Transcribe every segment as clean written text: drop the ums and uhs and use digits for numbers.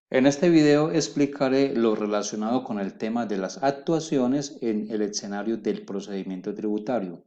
En este video explicaré lo relacionado con el tema de las actuaciones en el escenario del procedimiento tributario.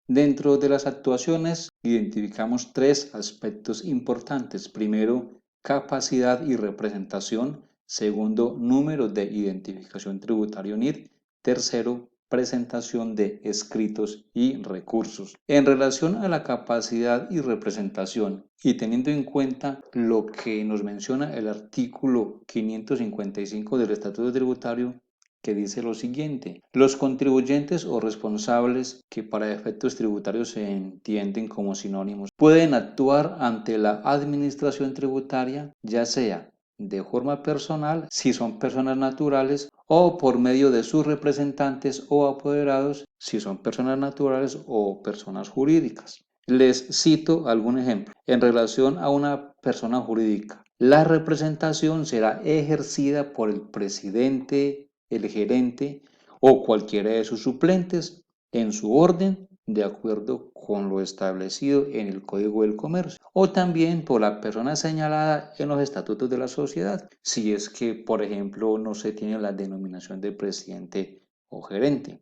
Dentro de las actuaciones identificamos tres aspectos importantes. Primero, capacidad y representación. Segundo, número de identificación tributario NIT. Tercero, presentación de escritos y recursos. En relación a la capacidad y representación y teniendo en cuenta lo que nos menciona el artículo 555 del Estatuto Tributario, que dice lo siguiente: los contribuyentes o responsables, que para efectos tributarios se entienden como sinónimos, pueden actuar ante la administración tributaria, ya sea de forma personal, si son personas naturales, o por medio de sus representantes o apoderados, si son personas naturales o personas jurídicas. Les cito algún ejemplo. En relación a una persona jurídica, la representación será ejercida por el presidente, el gerente o cualquiera de sus suplentes en su orden, de acuerdo con lo establecido en el Código del Comercio, o también por la persona señalada en los estatutos de la sociedad, si es que, por ejemplo, no se tiene la denominación de presidente o gerente.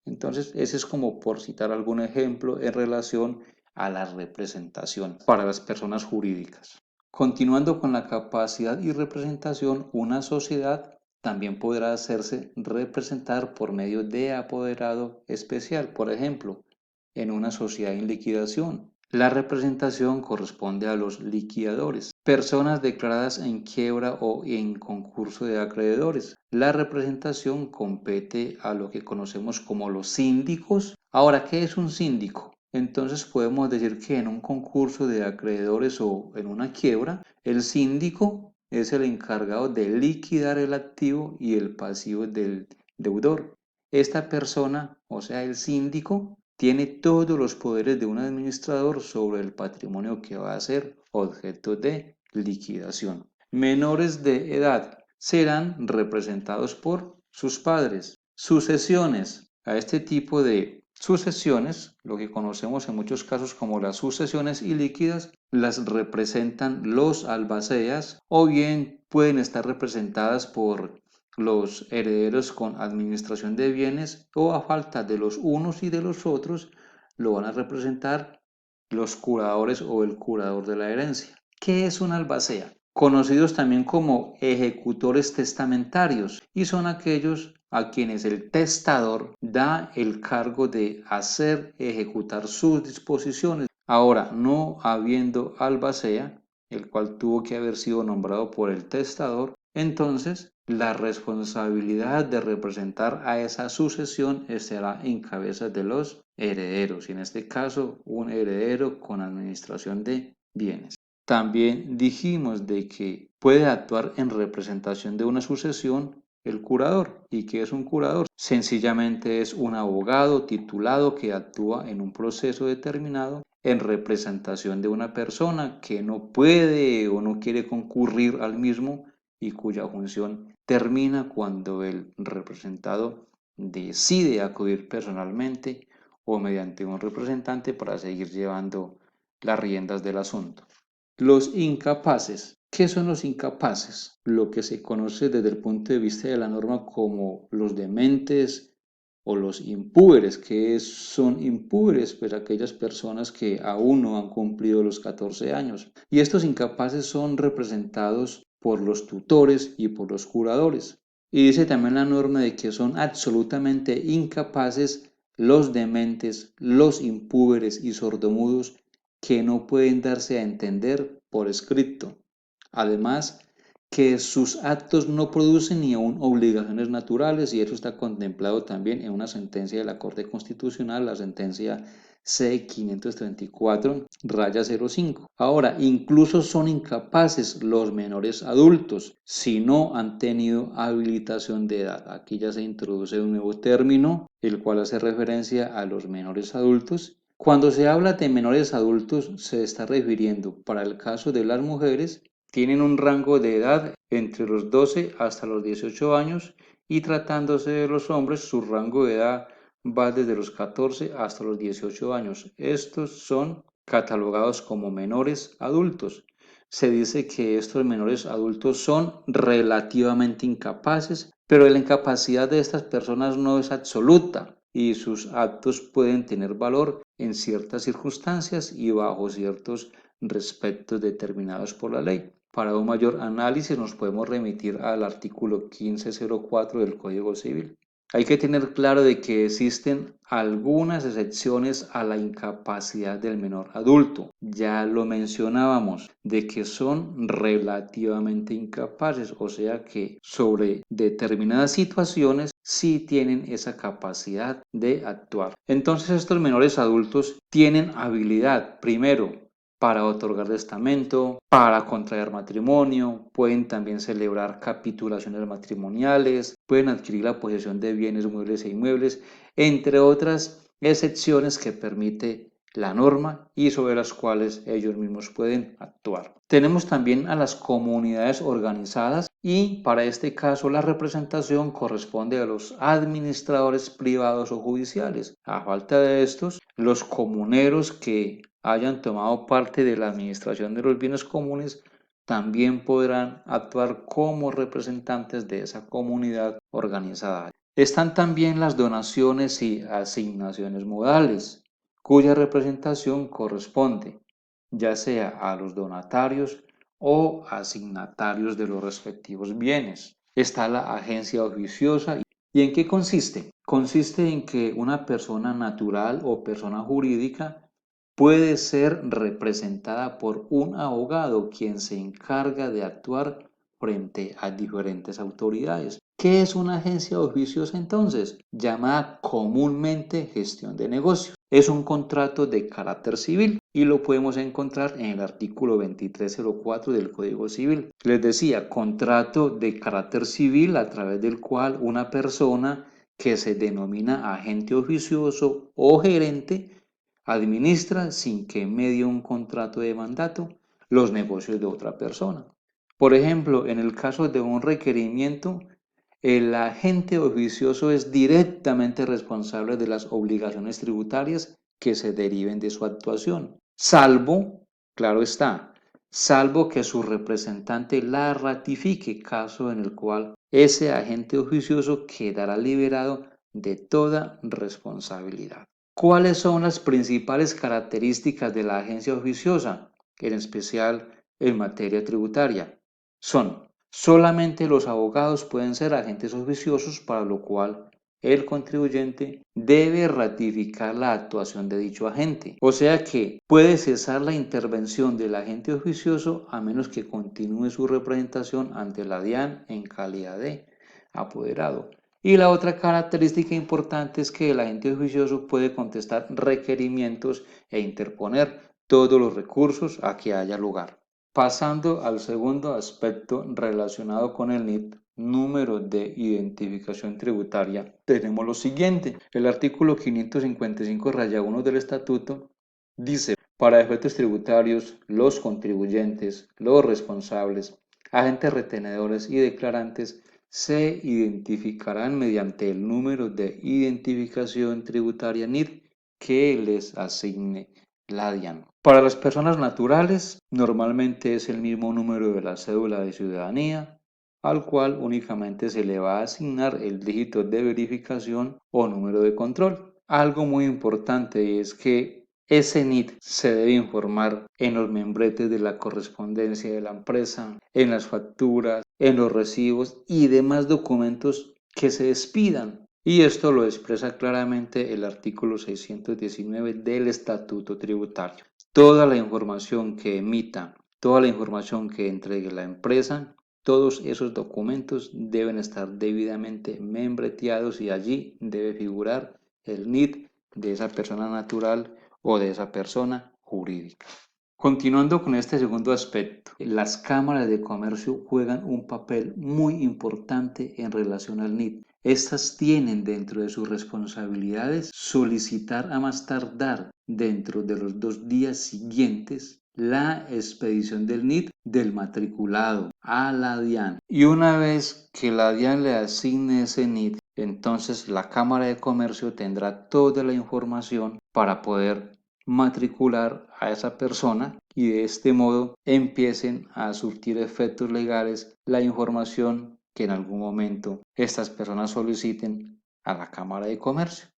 Entonces, ese es como por citar algún ejemplo en relación a la representación para las personas jurídicas. Continuando con la capacidad y representación, una sociedad también podrá hacerse representar por medio de apoderado especial, por ejemplo, en una sociedad en liquidación. La representación corresponde a los liquidadores, personas declaradas en quiebra o en concurso de acreedores. La representación compete a lo que conocemos como los síndicos. Ahora, ¿qué es un síndico? Entonces podemos decir que en un concurso de acreedores o en una quiebra, el síndico es el encargado de liquidar el activo y el pasivo del deudor. Esta persona, o sea, el síndico, tiene todos los poderes de un administrador sobre el patrimonio que va a ser objeto de liquidación. Menores de edad serán representados por sus padres. Sucesiones. A este tipo de sucesiones, lo que conocemos en muchos casos como las sucesiones ilíquidas, las representan los albaceas o bien pueden estar representadas por los herederos con administración de bienes, o a falta de los unos y de los otros lo van a representar los curadores o el curador de la herencia. ¿Qué es una albacea? Conocidos también como ejecutores testamentarios, y son aquellos a quienes el testador da el cargo de hacer ejecutar sus disposiciones. Ahora, no habiendo albacea, el cual tuvo que haber sido nombrado por el testador, entonces la responsabilidad de representar a esa sucesión estará en cabeza de los herederos, y en este caso un heredero con administración de bienes. También dijimos de que puede actuar en representación de una sucesión el curador. ¿Y qué es un curador? Sencillamente es un abogado titulado que actúa en un proceso determinado en representación de una persona que no puede o no quiere concurrir al mismo y cuya función termina cuando el representado decide acudir personalmente o mediante un representante para seguir llevando las riendas del asunto. Los incapaces. ¿Qué son los incapaces? Lo que se conoce desde el punto de vista de la norma como los dementes o los impúberes. ¿Qué son impúberes? Pues aquellas personas que aún no han cumplido los 14 años. Y estos incapaces son representados por los tutores y por los curadores. Y dice también la norma de que son absolutamente incapaces los dementes, los impúberes y sordomudos que no pueden darse a entender por escrito. Además, que sus actos no producen ni aún obligaciones naturales, y eso está contemplado también en una sentencia de la Corte Constitucional, la sentencia C-534-05. Ahora, incluso son incapaces los menores adultos si no han tenido habilitación de edad. Aquí ya se introduce un nuevo término, el cual hace referencia a los menores adultos. Cuando se habla de menores adultos, se está refiriendo, para el caso de las mujeres, tienen un rango de edad entre los 12 hasta los 18 años, y tratándose de los hombres, su rango de edad va desde los 14 hasta los 18 años. Estos son catalogados como menores adultos, se dice que estos menores adultos son relativamente incapaces, pero la incapacidad de estas personas no es absoluta y sus actos pueden tener valor en ciertas circunstancias y bajo ciertos respectos determinados por la ley. Para un mayor análisis nos podemos remitir al artículo 1504 del Código Civil. Hay que tener claro de que existen algunas excepciones a la incapacidad del menor adulto. Ya lo mencionábamos, de que son relativamente incapaces, o sea que sobre determinadas situaciones sí tienen esa capacidad de actuar. Entonces estos menores adultos tienen habilidad, primero, para otorgar testamento, para contraer matrimonio, pueden también celebrar capitulaciones matrimoniales, pueden adquirir la posesión de bienes muebles e inmuebles, entre otras excepciones que permite la norma y sobre las cuales ellos mismos pueden actuar. Tenemos también a las comunidades organizadas y para este caso la representación corresponde a los administradores privados o judiciales. A falta de estos, los comuneros que hayan tomado parte de la administración de los bienes comunes también podrán actuar como representantes de esa comunidad organizada. Están también las donaciones y asignaciones modales, cuya representación corresponde ya sea a los donatarios o asignatarios de los respectivos bienes. Está la agencia oficiosa. ¿Y en qué consiste? Consiste en que una persona natural o persona jurídica puede ser representada por un abogado quien se encarga de actuar frente a diferentes autoridades. ¿Qué es una agencia oficiosa entonces? Llamada comúnmente gestión de negocios. Es un contrato de carácter civil y lo podemos encontrar en el artículo 2304 del Código Civil. Les decía, contrato de carácter civil a través del cual una persona que se denomina agente oficioso o gerente administra sin que medie un contrato de mandato los negocios de otra persona. Por ejemplo, en el caso de un requerimiento, el agente oficioso es directamente responsable de las obligaciones tributarias que se deriven de su actuación, salvo, claro está, salvo que su representante la ratifique, caso en el cual ese agente oficioso quedará liberado de toda responsabilidad. ¿Cuáles son las principales características de la agencia oficiosa, en especial en materia tributaria? Solamente los abogados pueden ser agentes oficiosos, para lo cual el contribuyente debe ratificar la actuación de dicho agente. O sea que puede cesar la intervención del agente oficioso a menos que continúe su representación ante la DIAN en calidad de apoderado. Y la otra característica importante es que el agente oficioso puede contestar requerimientos e interponer todos los recursos a que haya lugar. Pasando al segundo aspecto relacionado con el NIT, número de identificación tributaria, tenemos lo siguiente. El artículo 555-1 del Estatuto dice: para efectos tributarios, los contribuyentes, los responsables, agentes retenedores y declarantes se identificarán mediante el número de identificación tributaria NIT que les asigne la DIAN. Para las personas naturales, normalmente es el mismo número de la cédula de ciudadanía, al cual únicamente se le va a asignar el dígito de verificación o número de control. Algo muy importante es que ese NIT se debe informar en los membretes de la correspondencia de la empresa, en las facturas, en los recibos y demás documentos que se expidan. Y esto lo expresa claramente el artículo 619 del Estatuto Tributario. Toda la información que emita, toda la información que entregue la empresa, todos esos documentos deben estar debidamente membreteados y allí debe figurar el NIT de esa persona natural o de esa persona jurídica. Continuando con este segundo aspecto, las cámaras de comercio juegan un papel muy importante en relación al NIT. Estas tienen dentro de sus responsabilidades solicitar a más tardar dentro de los 2 días siguientes la expedición del NIT del matriculado a la DIAN. Y una vez que la DIAN le asigne ese NIT, entonces la Cámara de Comercio tendrá toda la información para poder matricular a esa persona y de este modo empiecen a surtir efectos legales la información que en algún momento estas personas soliciten a la Cámara de Comercio.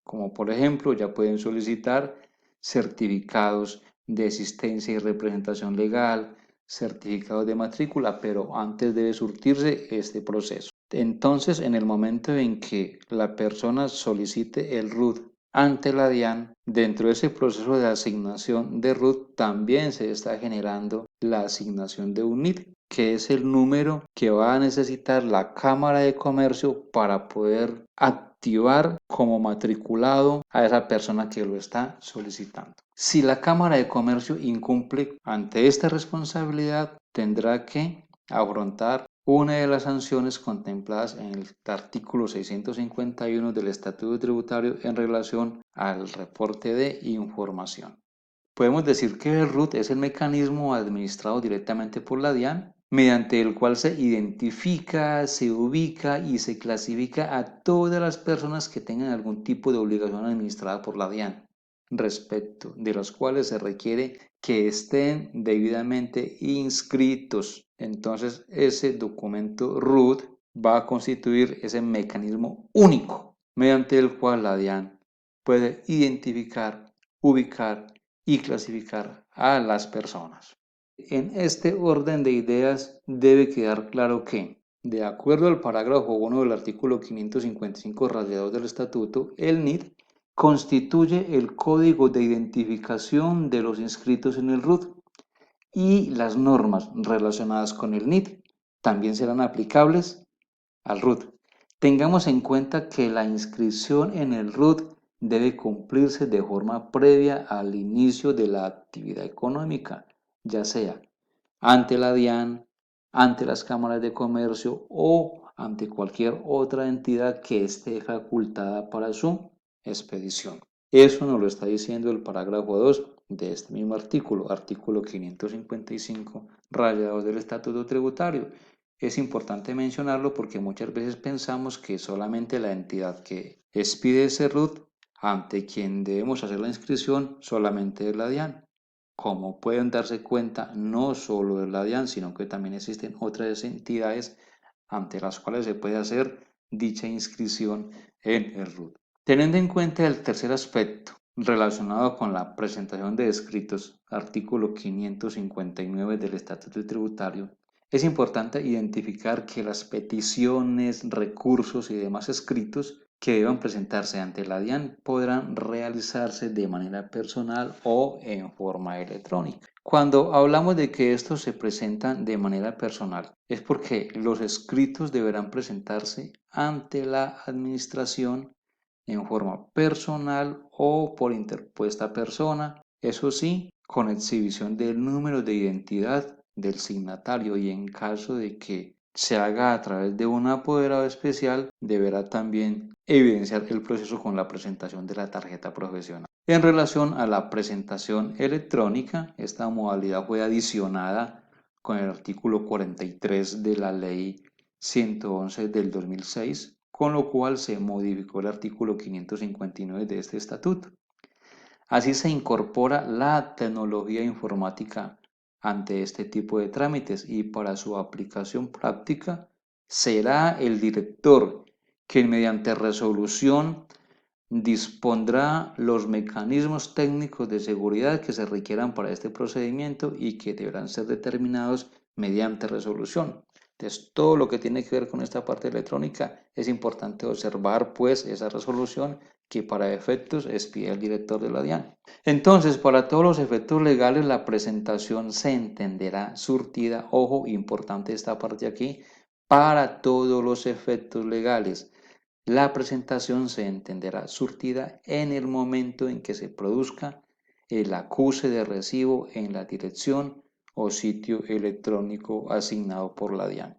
Como por ejemplo, ya pueden solicitar certificados de existencia y representación legal, certificados de matrícula, pero antes debe surtirse este proceso. Entonces, en el momento en que la persona solicite el RUT ante la DIAN, dentro de ese proceso de asignación de RUT también se está generando la asignación de un NIT, que es el número que va a necesitar la Cámara de Comercio para poder activar como matriculado a esa persona que lo está solicitando. Si la Cámara de Comercio incumple ante esta responsabilidad, tendrá que afrontar una de las sanciones contempladas en el artículo 651 del Estatuto Tributario en relación al reporte de información. Podemos decir que el RUT es el mecanismo administrado directamente por la DIAN, mediante el cual se identifica, se ubica y se clasifica a todas las personas que tengan algún tipo de obligación administrada por la DIAN, respecto de las cuales se requiere que estén debidamente inscritos. Entonces, ese documento RUT va a constituir ese mecanismo único mediante el cual la DIAN puede identificar, ubicar y clasificar a las personas. En este orden de ideas debe quedar claro que, de acuerdo al parágrafo 1 del artículo 555 radiado del Estatuto, el NIT constituye el código de identificación de los inscritos en el RUT y las normas relacionadas con el NIT también serán aplicables al RUT. Tengamos en cuenta que la inscripción en el RUT debe cumplirse de forma previa al inicio de la actividad económica, ya sea ante la DIAN, ante las cámaras de comercio o ante cualquier otra entidad que esté facultada para su expedición. Eso nos lo está diciendo el parágrafo 2 de este mismo artículo, artículo 555, rayado del Estatuto Tributario. Es importante mencionarlo porque muchas veces pensamos que solamente la entidad que expide ese RUT ante quien debemos hacer la inscripción solamente es la DIAN. Como pueden darse cuenta, no solo es la DIAN, sino que también existen otras entidades ante las cuales se puede hacer dicha inscripción en el RUT. Teniendo en cuenta el tercer aspecto relacionado con la presentación de escritos, artículo 559 del Estatuto Tributario, es importante identificar que las peticiones, recursos y demás escritos que deban presentarse ante la DIAN podrán realizarse de manera personal o en forma electrónica. Cuando hablamos de que estos se presentan de manera personal, es porque los escritos deberán presentarse ante la administración en forma personal o por interpuesta persona, eso sí, con exhibición del número de identidad del signatario y en caso de que se haga a través de un apoderado especial, deberá también evidenciar el proceso con la presentación de la tarjeta profesional. En relación a la presentación electrónica, esta modalidad fue adicionada con el artículo 43 de la Ley 111 del 2006, con lo cual se modificó el artículo 559 de este estatuto. Así se incorpora la tecnología informática ante este tipo de trámites y para su aplicación práctica será el director quien mediante resolución dispondrá los mecanismos técnicos de seguridad que se requieran para este procedimiento y que deberán ser determinados mediante resolución. Entonces, todo lo que tiene que ver con esta parte electrónica es importante observar pues esa resolución que para efectos expide el director de la DIAN. Entonces, para todos los efectos legales, la presentación se entenderá surtida, ojo, importante esta parte aquí, para todos los efectos legales. La presentación se entenderá surtida en el momento en que se produzca el acuse de recibo en la dirección o sitio electrónico asignado por la DIAN.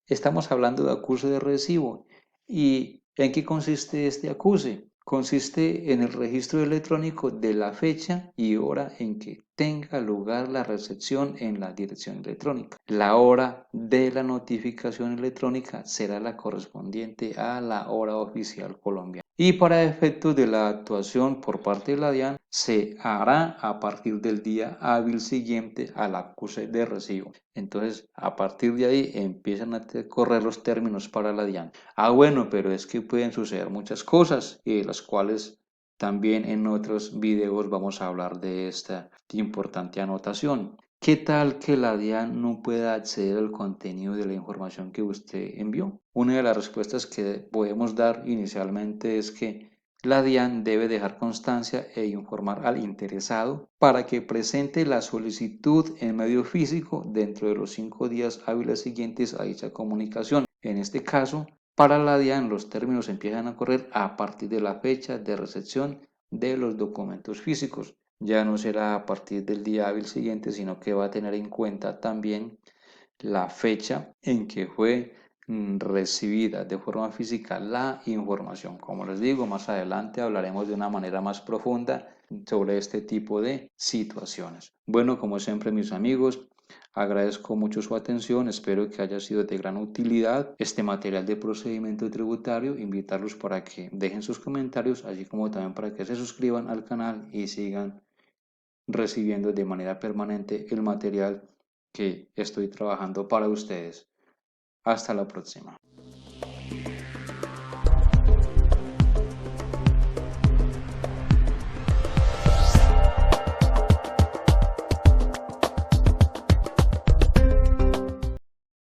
Estamos hablando de acuse de recibo. ¿Y en qué consiste este acuse? Consiste en el registro electrónico de la fecha y hora en que tenga lugar la recepción en la dirección electrónica. La hora de la notificación electrónica será la correspondiente a la hora oficial colombiana. Y para efectos de la actuación por parte de la DIAN, se hará a partir del día hábil siguiente al acuse de recibo. Entonces, a partir de ahí empiezan a correr los términos para la DIAN. Bueno, pero es que pueden suceder muchas cosas y de las cuales también en otros videos vamos a hablar de esta importante anotación. ¿Qué tal que la DIAN no pueda acceder al contenido de la información que usted envió? Una de las respuestas que podemos dar inicialmente es que la DIAN debe dejar constancia e informar al interesado para que presente la solicitud en medio físico dentro de los 5 días hábiles siguientes a dicha comunicación. En este caso, para la DIAN los términos empiezan a correr a partir de la fecha de recepción de los documentos físicos. Ya no será a partir del día hábil siguiente, sino que va a tener en cuenta también la fecha en que fue recibida de forma física la información. Como les digo, más adelante hablaremos de una manera más profunda sobre este tipo de situaciones. Bueno, como siempre, mis amigos, agradezco mucho su atención, espero que haya sido de gran utilidad este material de procedimiento tributario, invitarlos para que dejen sus comentarios, así como también para que se suscriban al canal y sigan recibiendo de manera permanente el material que estoy trabajando para ustedes. Hasta la próxima.